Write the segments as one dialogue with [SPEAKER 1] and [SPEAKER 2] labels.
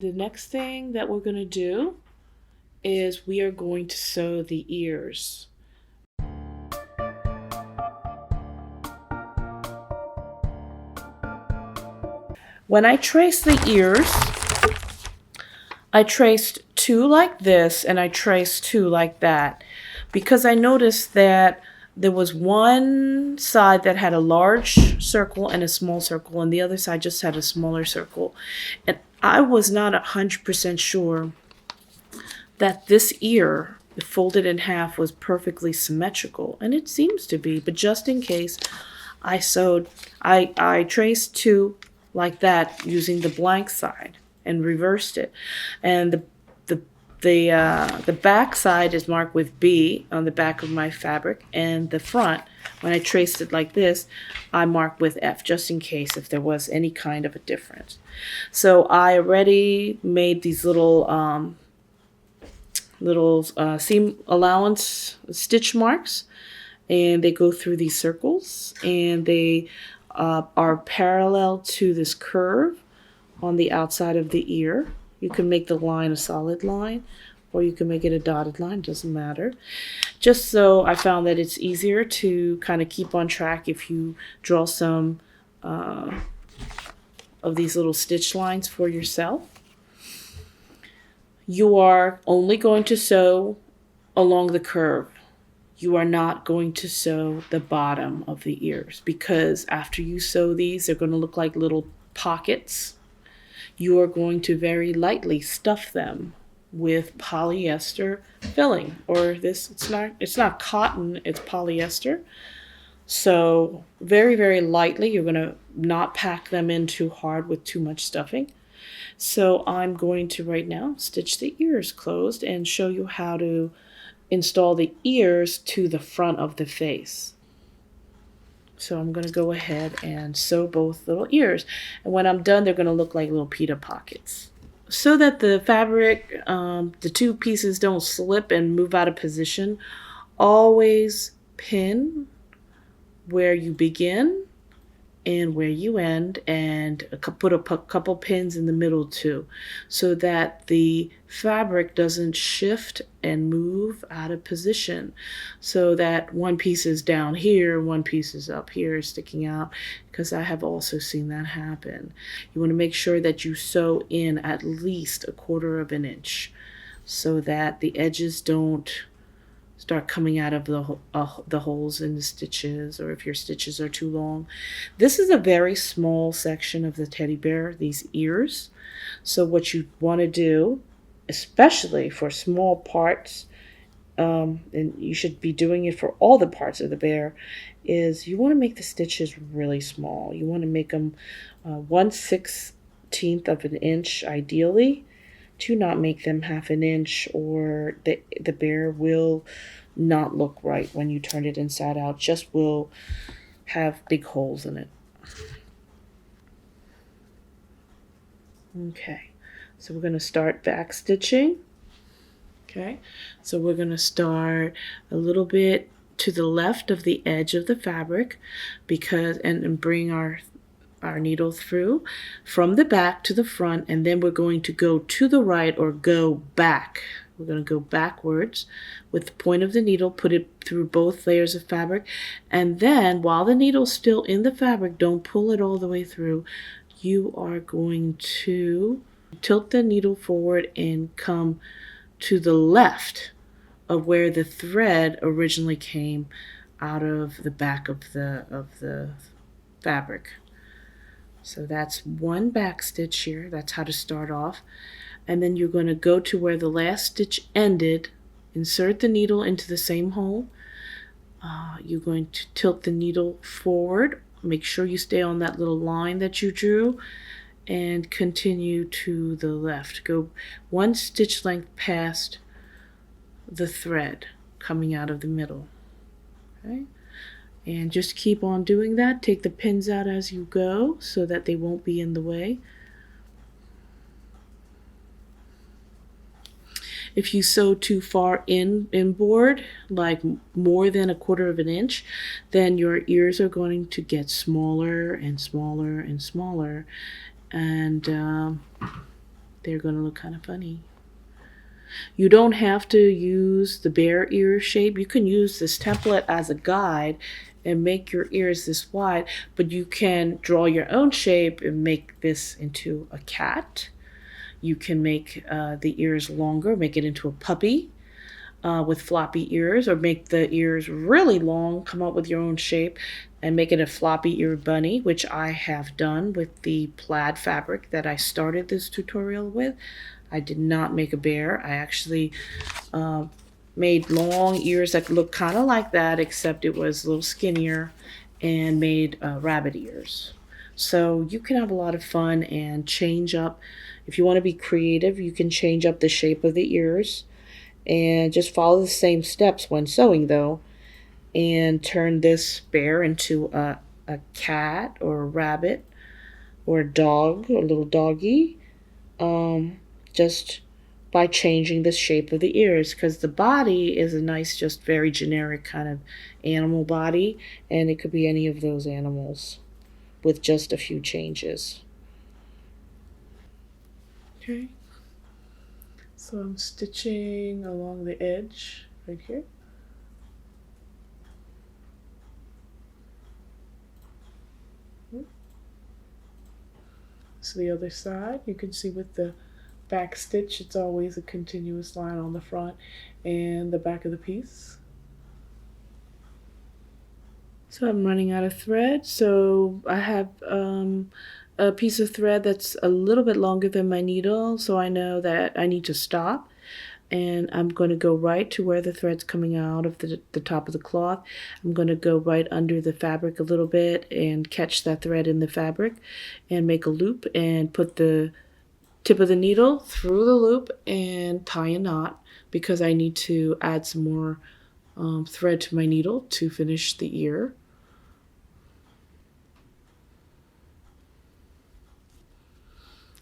[SPEAKER 1] The next thing that we're going to do is we are going to sew the ears. When I trace the ears, I traced two like this and I traced two like that because I noticed that there was one side that had a large circle and a small circle, and the other side just had a smaller circle. And I was not 100% sure that this ear, if folded in half, was perfectly symmetrical, and it seems to be. But just in case, I traced two like that using the blank side and reversed it, and the back side is marked with B on the back of my fabric, and the front, when I traced it like this, I marked with F just in case if there was any kind of a difference. So I already made these little seam allowance stitch marks, and they go through these circles, and they are parallel to this curve on the outside of the ear. You can make the line a solid line, or you can make it a dotted line, doesn't matter. Just so I found that it's easier to kind of keep on track if you draw some of these little stitch lines for yourself. You are only going to sew along the curve. You are not going to sew the bottom of the ears, because after you sew these, they're going to look like little pockets. You are going to very lightly stuff them with polyester filling, or it's not cotton, it's polyester. So very, very lightly, you're going to not pack them in too hard with too much stuffing. So I'm going to right now stitch the ears closed and show you how to install the ears to the front of the face. So I'm going to go ahead and sew both little ears. And when I'm done, they're going to look like little pita pockets. So that the fabric, the two pieces don't slip and move out of position, always pin where you begin and where you end, and put a couple pins in the middle too, so that the fabric doesn't shift and move out of position, so that one piece is down here, one piece is up here sticking out, because I have also seen that happen. You want to make sure that you sew in at least 1/4 inch so that the edges don't start coming out of the holes in the stitches, or if your stitches are too long. This is a very small section of the teddy bear, these ears. So what you want to do, especially for small parts, and you should be doing it for all the parts of the bear, is you want to make the stitches really small. You want to make them 1/16 of an inch ideally. To not make them 1/2 inch, or the bear will not look right when you turn it inside out, just will have big holes in it. Okay, so we're going to start back stitching. Okay, so we're going to start a little bit to the left of the edge of the fabric, because and bring our needle through from the back to the front, and then we're going to go to the right or go back. We're going to go backwards with the point of the needle, put it through both layers of fabric, and then while the needle's still in the fabric, don't pull it all the way through. You are going to tilt the needle forward and come to the left of where the thread originally came out of the back of the fabric. So that's one back stitch here. That's how to start off. And then you're going to go to where the last stitch ended, insert the needle into the same hole. You're going to tilt the needle forward. Make sure you stay on that little line that you drew, and continue to the left. Go one stitch length past the thread coming out of the middle. Okay? And just keep on doing that. Take the pins out as you go so that they won't be in the way. If you sew too far inboard, like more than 1/4 inch, then your ears are going to get smaller and smaller and smaller. And they're going to look kind of funny. You don't have to use the bear ear shape. You can use this template as a guide and make your ears this wide, but you can draw your own shape and make this into a cat. You can make the ears longer, make it into a puppy with floppy ears, or make the ears really long, come up with your own shape, and make it a floppy eared bunny, which I have done with the plaid fabric that I started this tutorial with. I did not make a bear. I actually made long ears that look kind of like that, except it was a little skinnier, and made rabbit ears. So you can have a lot of fun and change up. If you want to be creative, you can change up the shape of the ears and just follow the same steps when sewing though, and turn this bear into a cat or a rabbit or a dog, or a little doggy, just by changing the shape of the ears, because the body is a nice, just very generic kind of animal body, and it could be any of those animals with just a few changes. Okay, so I'm stitching along the edge right here. So the other side, you can see with the back stitch, it's always a continuous line on the front and the back of the piece. So I'm running out of thread, so I have a piece of thread that's a little bit longer than my needle, so I know that I need to stop, and I'm going to go right to where the thread's coming out of the top of the cloth. I'm going to go right under the fabric a little bit and catch that thread in the fabric and make a loop and put the tip of the needle through the loop and tie a knot, because I need to add some more thread to my needle to finish the ear.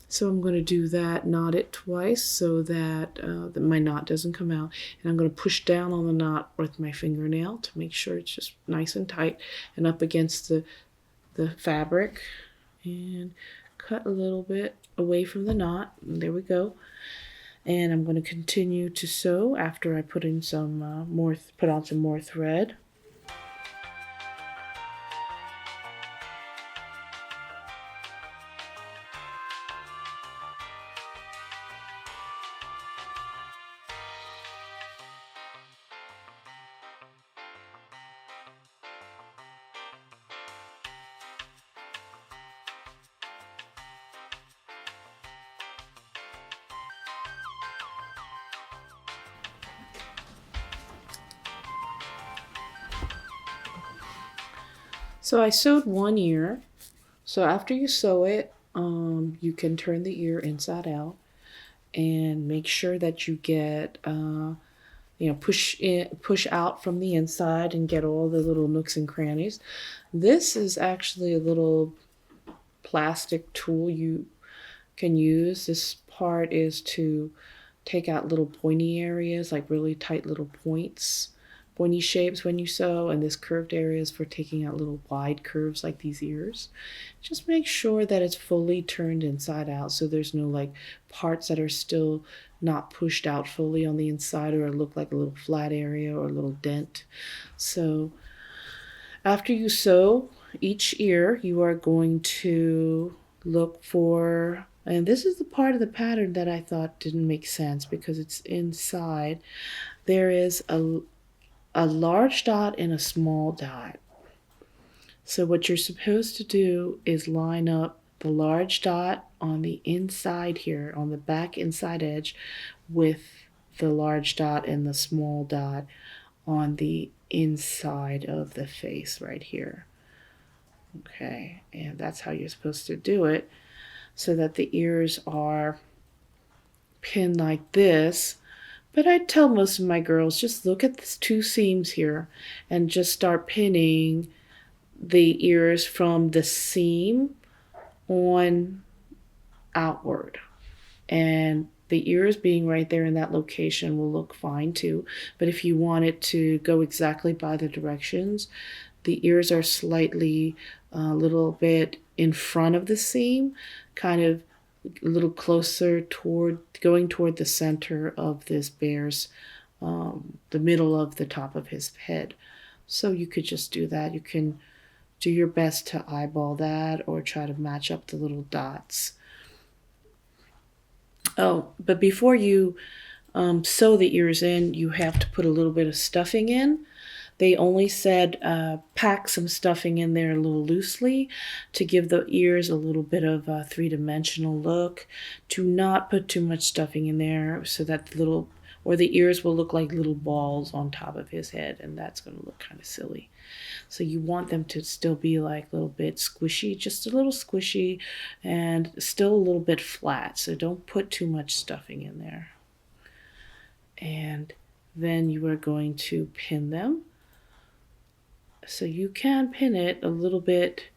[SPEAKER 1] So I'm going to do that, knot it twice so that my knot doesn't come out. And I'm going to push down on the knot with my fingernail to make sure it's just nice and tight and up against the fabric. And cut a little bit away from the knot. And there we go. And I'm going to continue to sew after I put in some put on some more thread. So I sewed one ear. So after you sew it, you can turn the ear inside out and make sure that you get, push out from the inside and get all the little nooks and crannies. This is actually a little plastic tool you can use. This part is to take out little pointy areas, like really tight little points, pointy shapes when you sew, and this curved area is for taking out little wide curves like these ears. Just make sure that it's fully turned inside out, so there's no like parts that are still not pushed out fully on the inside, or look like a little flat area or a little dent. So after you sew each ear, you are going to look for, and this is the part of the pattern that I thought didn't make sense because it's inside. There is a large dot and a small dot. So what you're supposed to do is line up the large dot on the inside here, on the back inside edge, with the large dot and the small dot on the inside of the face right here. Okay, and that's how you're supposed to do it, so that the ears are pinned like this. But I tell most of my girls, just look at these two seams here and just start pinning the ears from the seam on outward. And the ears being right there in that location will look fine too. But if you want it to go exactly by the directions, the ears are slightly a little bit in front of the seam, kind of a little closer toward going toward the center of this bear's, the middle of the top of his head. So you could just do that. You can do your best to eyeball that or try to match up the little dots. Oh, but before you sew the ears in, you have to put a little bit of stuffing in. They only said pack some stuffing in there a little loosely to give the ears a little bit of a three-dimensional look. Do not put too much stuffing in there so that the ears will look like little balls on top of his head, and that's going to look kind of silly. So you want them to still be like a little bit squishy, just a little squishy, and still a little bit flat. So don't put too much stuffing in there. And then you are going to pin them. So you can pin it a little bit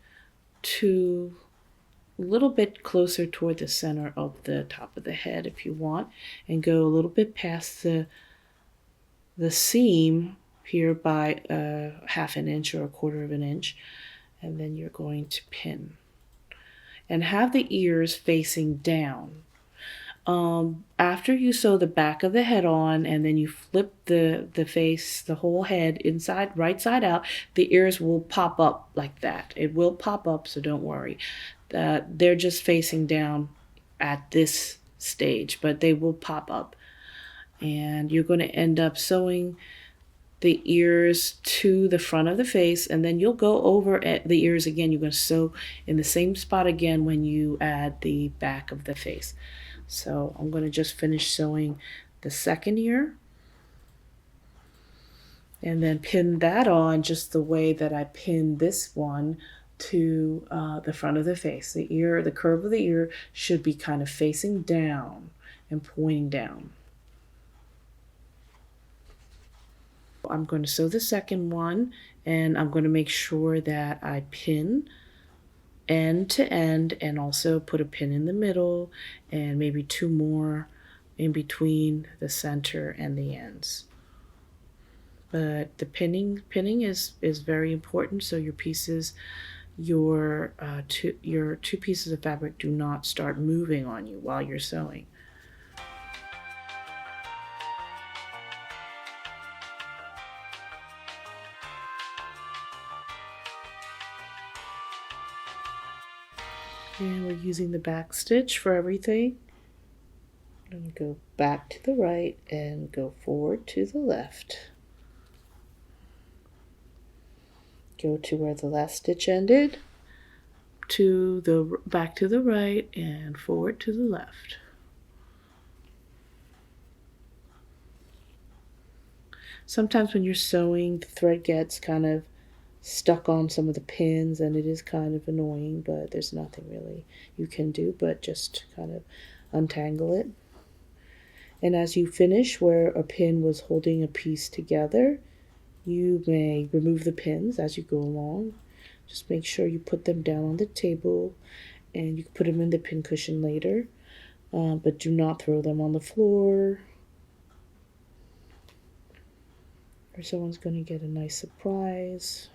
[SPEAKER 1] closer toward the center of the top of the head if you want, and go a little bit past the seam here by half an inch or a quarter of an inch, and then you're going to pin. And have the ears facing down. After you sew the back of the head on and then you flip the face, the whole head inside, right side out, the ears will pop up like that. It will pop up, so don't worry. They're just facing down at this stage, but they will pop up. And you're going to end up sewing the ears to the front of the face, and then you'll go over at the ears again. You're going to sew in the same spot again when you add the back of the face. So I'm going to just finish sewing the second ear and then pin that on just the way that I pinned this one to the front of the face. The curve of the ear should be kind of facing down and pointing down. I'm going to sew the second one, and I'm going to make sure that I pin end to end and also put a pin in the middle and maybe two more in between the center and the ends. But the pinning is very important, so your pieces, your two pieces of fabric do not start moving on you while you're sewing. And we're using the back stitch for everything. I'm going to go back to the right and go forward to the left. Go to where the last stitch ended, back to the right and forward to the left. Sometimes when you're sewing, the thread gets kind of stuck on some of the pins and it is kind of annoying, but there's nothing really you can do but just kind of untangle it. And as you finish where a pin was holding a piece together, you may remove the pins as you go along. Just make sure you put them down on the table, and you can put them in the pin cushion later, but do not throw them on the floor, or someone's going to get a nice surprise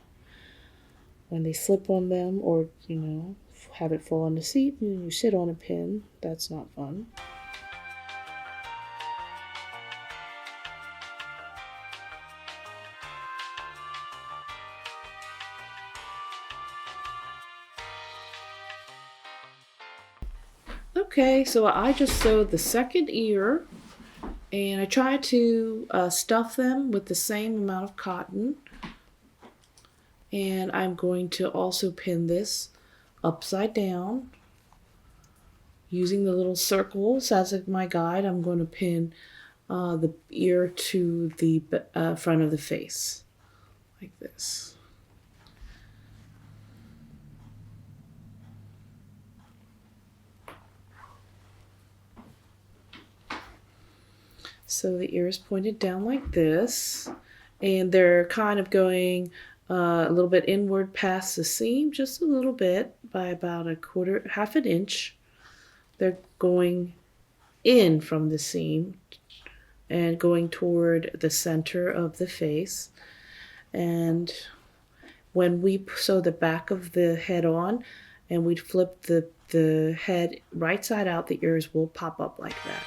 [SPEAKER 1] when they slip on them, or have it fall on the seat and you sit on a pin. That's not fun. Okay, so I just sewed the second ear, and I tried to stuff them with the same amount of cotton. And I'm going to also pin this upside down. Using the little circles as my guide, I'm going to pin the ear to the front of the face, like this. So the ear is pointed down like this, and they're kind of going a little bit inward past the seam, just a little bit, by about half an inch. They're going in from the seam and going toward the center of the face. And when we sew the back of the head on and we flip the the head right side out, the ears will pop up like that.